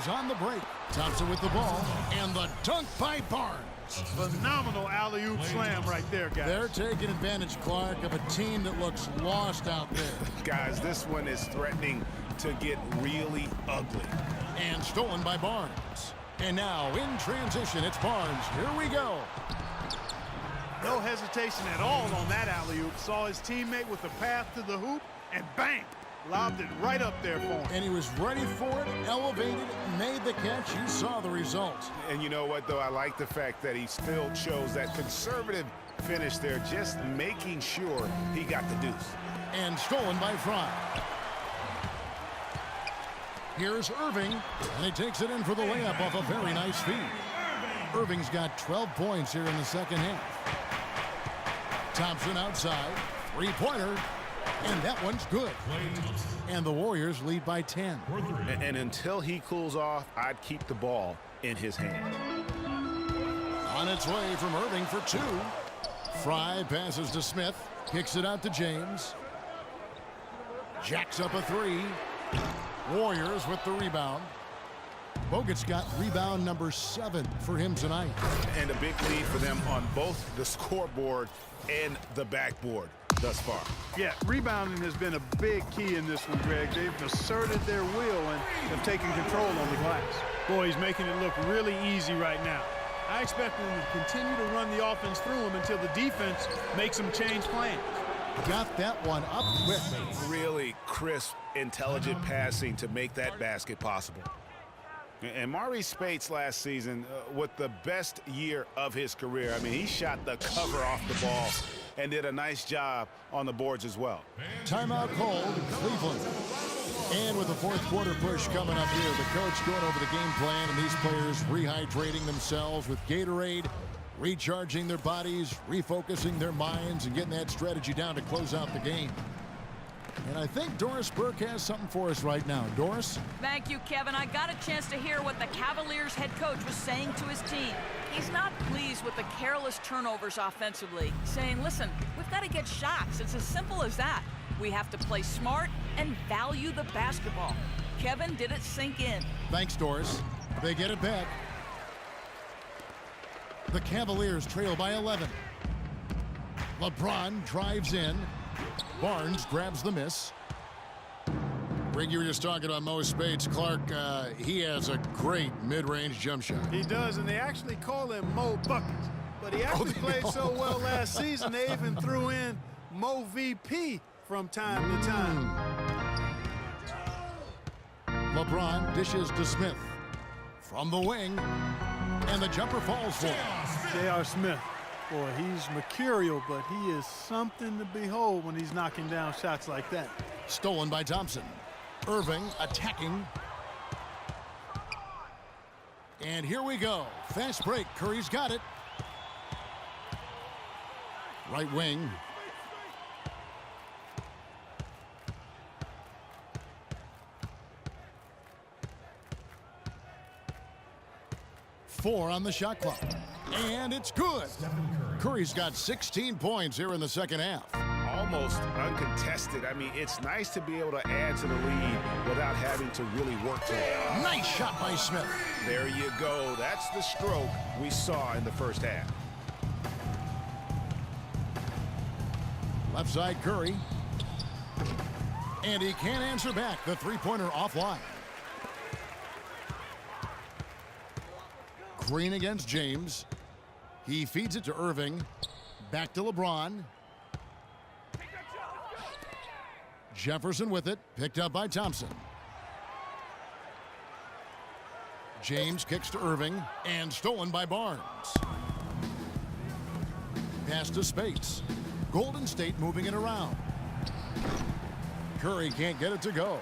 is on the break. Thompson with the ball, and the dunk by Barnes. Phenomenal alley-oop slam right there, guys. They're taking advantage, Clark, of a team that looks lost out there. Guys, this one is threatening to get really ugly. And stolen by Barnes. And now in transition, it's Barnes. Here we go. No hesitation at all on that alley-oop. Saw his teammate with the path to the hoop, and bang! Lobbed it right up there for him. And he was ready for it, elevated, made the catch. You saw the result. And you know what, though? I like the fact that he still chose that conservative finish there, just making sure he got the deuce. And stolen by Fry. Here's Irving, and he takes it in for the layup off a very nice feed. Irving's got 12 points here in the second half. Thompson outside, three-pointer, and that one's good. And the Warriors lead by 10. And until he cools off, I'd keep the ball in his hand. On its way from Irving for two. Fry passes to Smith, kicks it out to James. Jacks up a three. Warriors with the rebound. Bogut's got rebound number 7 for him tonight. And a big lead for them on both the scoreboard and the backboard thus far. Yeah, rebounding has been a big key in this one, Greg. They've asserted their will and have taken control on the glass. Boy, he's making it look really easy right now. I expect them to continue to run the offense through him until the defense makes them change plans. Got that one up quick. Really crisp, intelligent passing to make that basket possible. And Maurice Speights last season with the best year of his career. I mean, he shot the cover off the ball and did a nice job on the boards as well. Timeout called, Cleveland. And with the fourth quarter push coming up here, the coach going over the game plan and these players rehydrating themselves with Gatorade, recharging their bodies, refocusing their minds, and getting that strategy down to close out the game. And I think Doris Burke has something for us right now. Doris? Thank you, Kevin. I got a chance to hear what the Cavaliers head coach was saying to his team. He's not pleased with the careless turnovers offensively, saying, listen, we've got to get shots. It's as simple as that. We have to play smart and value the basketball. Kevin, did it sink in? Thanks, Doris. They get it back. The Cavaliers trail by 11. LeBron drives in. Barnes grabs the miss. Rick, you were just talking about Mo Speights. Clark, he has a great mid-range jump shot. He does, and they actually call him Mo Buckets. But he actually played so well last season, they even threw in Mo VP from time to time. LeBron dishes to Smith. From the wing, and the jumper falls for him. J.R. Smith. Boy, he's mercurial, but he is something to behold when he's knocking down shots like that. Stolen by Thompson. Irving attacking. And here we go. Fast break. Curry's got it. Right wing. Four on the shot clock. And it's good. Curry's got 16 points here in the second half. Almost uncontested. I mean, it's nice to be able to add to the lead without having to really work for it. Nice shot by Smith. There you go. That's the stroke we saw in the first half. Left side Curry. And he can't answer back. The three-pointer offline. Green against James. He feeds it to Irving. Back to LeBron. Jefferson with it. Picked up by Thompson. James kicks to Irving. And stolen by Barnes. Pass to Speights. Golden State moving it around. Curry can't get it to go.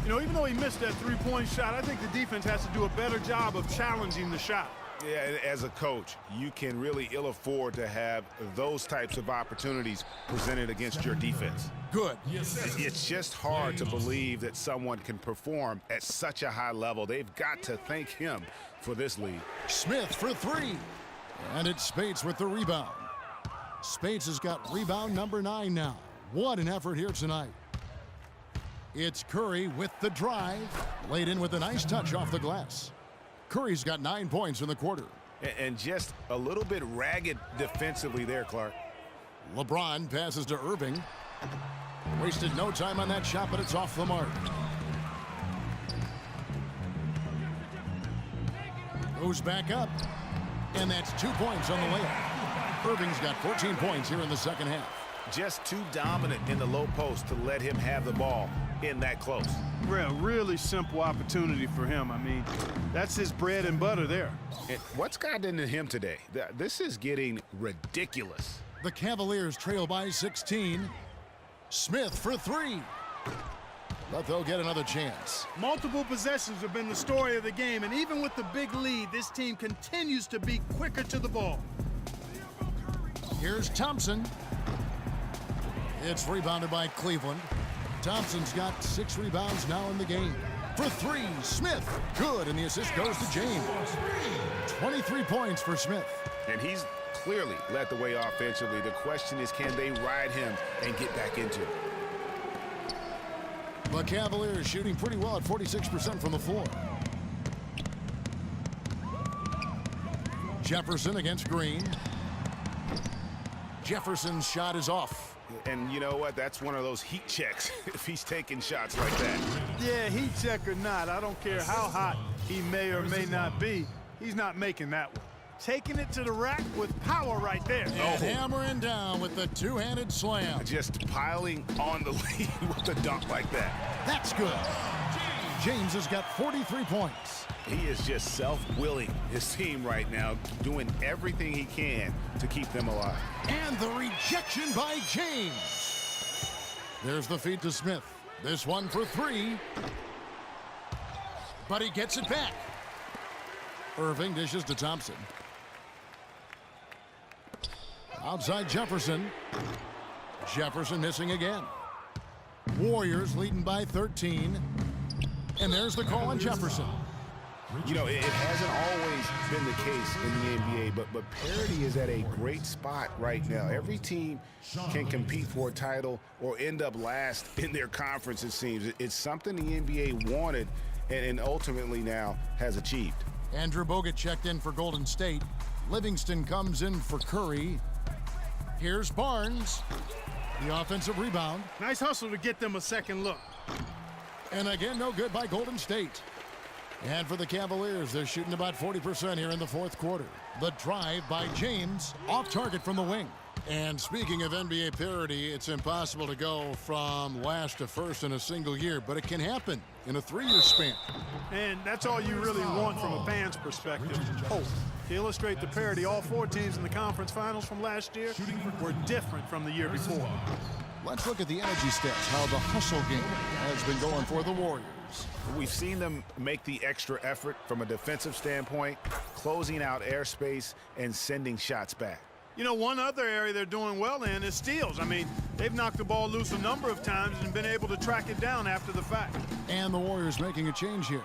You know, even though he missed that three-point shot, I think the defense has to do a better job of challenging the shot. Yeah, as a coach, you can really ill afford to have those types of opportunities presented against your defense. Good. It's just hard to believe that someone can perform at such a high level. They've got to thank him for this lead. Smith for three. And it's Speights with the rebound. Speights has got rebound number 9 now. What an effort here tonight. It's Curry with the drive. Laid in with a nice touch off the glass. Curry's got 9 points in the quarter. And just a little bit ragged defensively there, Clark. LeBron passes to Irving. Wasted no time on that shot, but it's off the mark. Goes back up. And that's 2 points on the layup. Irving's got 14 points here in the second half. Just too dominant in the low post to let him have the ball in that close. Really simple opportunity for him. I mean, that's his bread and butter there. And what's gotten into him today? This is getting ridiculous. The Cavaliers trail by 16. Smith for 3. But they'll get another chance. Multiple possessions have been the story of the game, and even with the big lead, this team continues to be quicker to the ball. Here's Thompson. It's rebounded by Cleveland. Thompson's got 6 rebounds now in the game. For 3, Smith. Good, and the assist goes to James. 23 points for Smith. And he's clearly led the way offensively. The question is, can they ride him and get back into it? The Cavaliers shooting pretty well at 46% from the floor. Jefferson against Green. Jefferson's shot is off. And you know what? That's one of those heat checks if he's taking shots like that. Yeah, heat check or not, I don't care how hot he may or may not be, he's not making that one. Taking it to the rack with power right there. And hammering down with the two-handed slam. Just piling on the lead with a dunk like that. That's good. James has got 43 points. He is just self-willing his team right now, doing everything he can to keep them alive. And the rejection by James. There's the feed to Smith. This one for 3. But he gets it back. Irving dishes to Thompson. Outside Jefferson. Jefferson missing again. Warriors leading by 13. And there's the call on Jefferson. You know, it hasn't always been the case in the NBA, but parity is at a great spot right now. Every team can compete for a title or end up last in their conference, it seems. It's something the NBA wanted and ultimately now has achieved. Andrew Bogut checked in for Golden State. Livingston comes in for Curry. Here's Barnes. The offensive rebound. Nice hustle to get them a second look. And again, no good by Golden State. And for the Cavaliers, they're shooting about 40% here in the fourth quarter. The drive by James, off target from the wing. And speaking of NBA parity, it's impossible to go from last to first in a single year, but it can happen in a 3-year span. And that's all you really want from a fan's perspective. Hope. To illustrate the parity, all 4 teams in the conference finals from last year were different from the year before. Let's look at the energy stats, how the hustle game has been going for the Warriors. We've seen them make the extra effort from a defensive standpoint, closing out airspace and sending shots back. You know, one other area they're doing well in is steals. I mean, they've knocked the ball loose a number of times and been able to track it down after the fact. And the Warriors making a change here.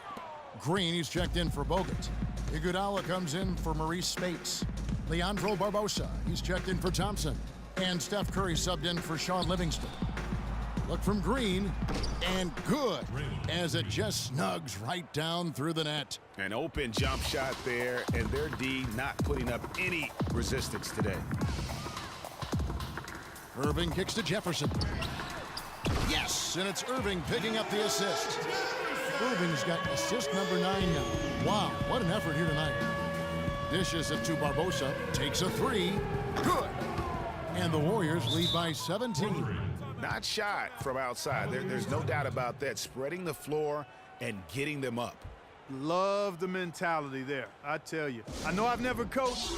Green, he's checked in for Bogut. Iguodala comes in for Maurice Spates. Leandro Barbosa, he's checked in for Thompson. And Steph Curry subbed in for Sean Livingston. Look from Green, and good, as it just snugs right down through the net. An open jump shot there, and their D not putting up any resistance today. Irving kicks to Jefferson. Yes, and it's Irving picking up the assist. Irving's got assist number 9 now. Wow, what an effort here tonight. Dishes it to Barbosa, takes a 3, good. And the Warriors lead by 17. Not shot from outside. There's no doubt about that. Spreading the floor and getting them up. Love the mentality there, I tell you. I know I've never coached,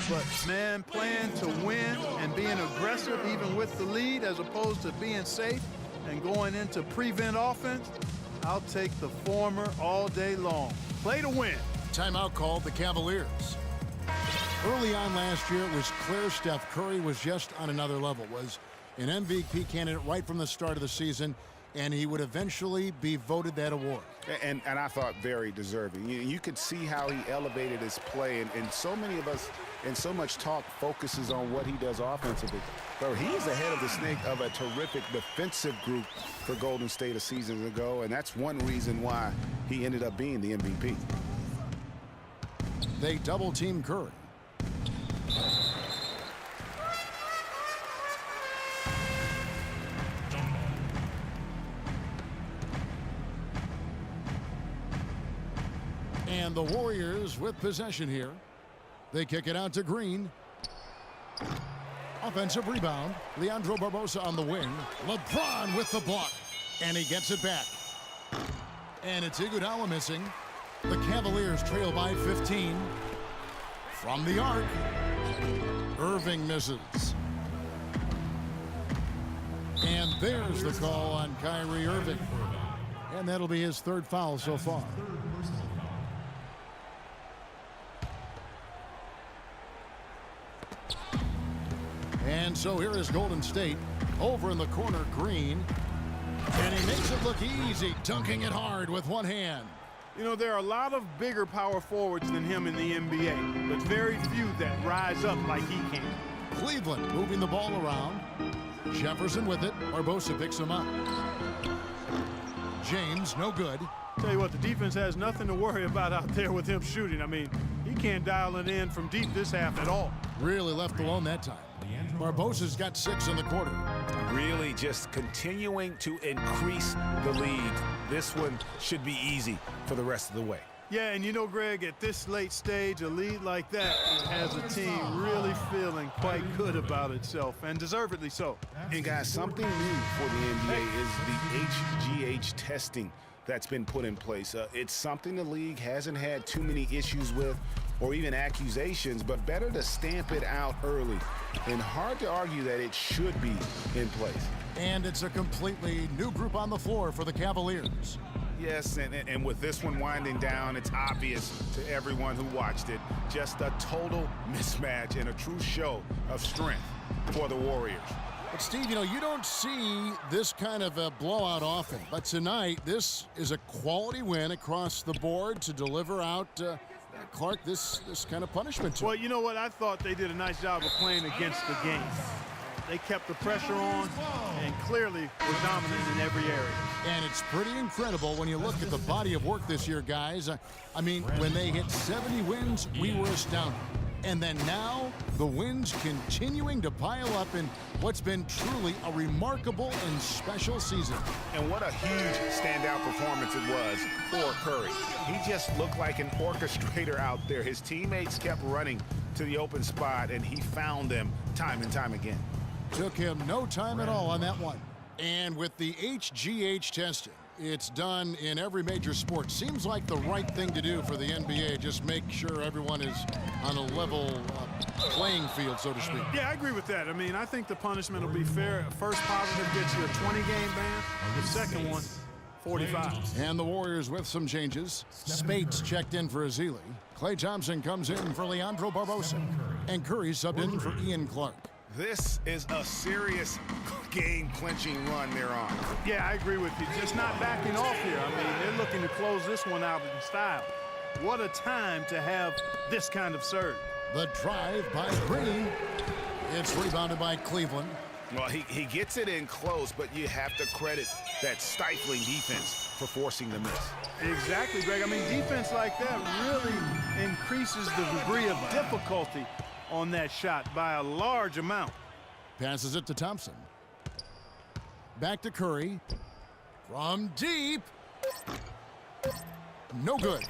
but, man, playing to win and being aggressive even with the lead as opposed to being safe and going into prevent offense, I'll take the former all day long. Play to win. Timeout called the Cavaliers. Early on last year, it was clear Steph Curry was just on another level, was an MVP candidate right from the start of the season. and he would eventually be voted that award. And I thought very deserving. You could see how he elevated his play, and so many of us, and so much talk focuses on what he does offensively. But he's ahead of the snake of a terrific defensive group for Golden State a season ago, and that's one reason why he ended up being the MVP. They double-team Curry. And the Warriors with possession here. They kick it out to Green. Offensive rebound. Leandro Barbosa on the wing. LeBron with the block. And he gets it back. And it's Iguodala missing. The Cavaliers trail by 15. From the arc. Irving misses. And there's the call on Kyrie Irving. And that'll be his third foul so far. And so here is Golden State over in the corner, Green. And he makes it look easy, dunking it hard with one hand. You know, there are a lot of bigger power forwards than him in the NBA, but very few that rise up like he can. Cleveland moving the ball around. Jefferson with it. Barbosa picks him up. James, no good. Tell you what, the defense has nothing to worry about out there with him shooting. I mean, he can't dial it in from deep this half at all. Really left alone that time. Barbosa's got 6 in the quarter. Really just continuing to increase the lead. This one should be easy for the rest of the way. Yeah, and you know, Greg, at this late stage, a lead like that has a team really feeling quite good about itself, and deservedly so. And guys, something new for the NBA is the HGH testing that's been put in place. It's something the league hasn't had too many issues with or even accusations, but better to stamp it out early. And hard to argue that it should be in place. And it's a completely new group on the floor for the Cavaliers. Yes, and with this one winding down, it's obvious to everyone who watched it. Just a total mismatch and a true show of strength for the Warriors. But, Steve, you know, you don't see this kind of a blowout often. But tonight, this is a quality win across the board to deliver out Clark this kind of punishment to him. Well, you know what? I thought they did a nice job of playing against the game. They kept the pressure on and clearly were dominant in every area. And it's pretty incredible when you look at the body of work this year, guys. I mean, when they hit 70 wins, we were astounded. And then now, the wins continuing to pile up in what's been truly a remarkable and special season. And what a huge standout performance it was for Curry. He just looked like an orchestrator out there. His teammates kept running to the open spot, and he found them time and time again. Took him no time at all on that one. And with the HGH testing, it's done in every major sport. Seems like the right thing to do for the NBA. Just make sure everyone is on a level playing field, so to speak. Yeah, I agree with that. I mean, I think the punishment will be fair. First positive gets you a 20-game ban. The second one, 45. And the Warriors with some changes. Spates checked in for Ezeli. Klay Thompson comes in for Leandro Barbosa. And Curry subbed in for Ian Clark. This is a serious game-clinching run they're on. Yeah, I agree with you. Just not backing off here. I mean, they're looking to close this one out in style. What a time to have this kind of surge. The drive by Green. It's rebounded by Cleveland. Well, he gets it in close, but you have to credit that stifling defense for forcing the miss. Exactly, Greg. I mean, defense like that really increases the degree of difficulty on that shot by a large amount. Passes it to Thompson. Back to Curry. From deep. No good.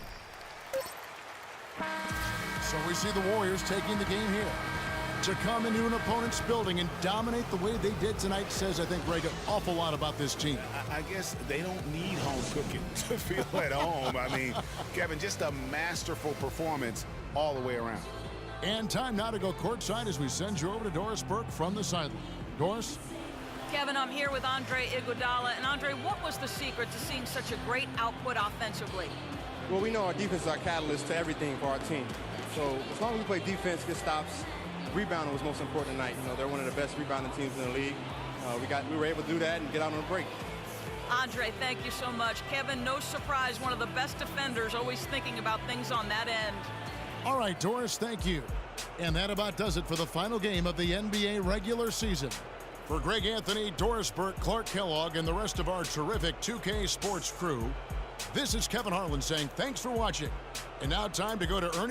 So we see the Warriors taking the game here. To come into an opponent's building and dominate the way they did tonight says, I think, Greg, an awful lot about this team. I guess they don't need home cooking to feel at home. I mean, Kevin, just a masterful performance all the way around. And time now to go courtside as we send you over to Doris Burke from the sideline. Doris? Kevin, I'm here with Andre Iguodala. And Andre, what was the secret to seeing such a great output offensively? Well, we know our defense is our catalyst to everything for our team. So as long as we play defense, get stops, rebounding was most important tonight. You know, they're one of the best rebounding teams in the league. We were able to do that and get out on a break. Andre, thank you so much. Kevin, no surprise, one of the best defenders, always thinking about things on that end. All right, Doris, thank you. And that about does it for the final game of the NBA regular season. For Greg Anthony, Doris Burke, Clark Kellogg, and the rest of our terrific 2K Sports crew, this is Kevin Harlan saying thanks for watching. And now time to go to Ernie.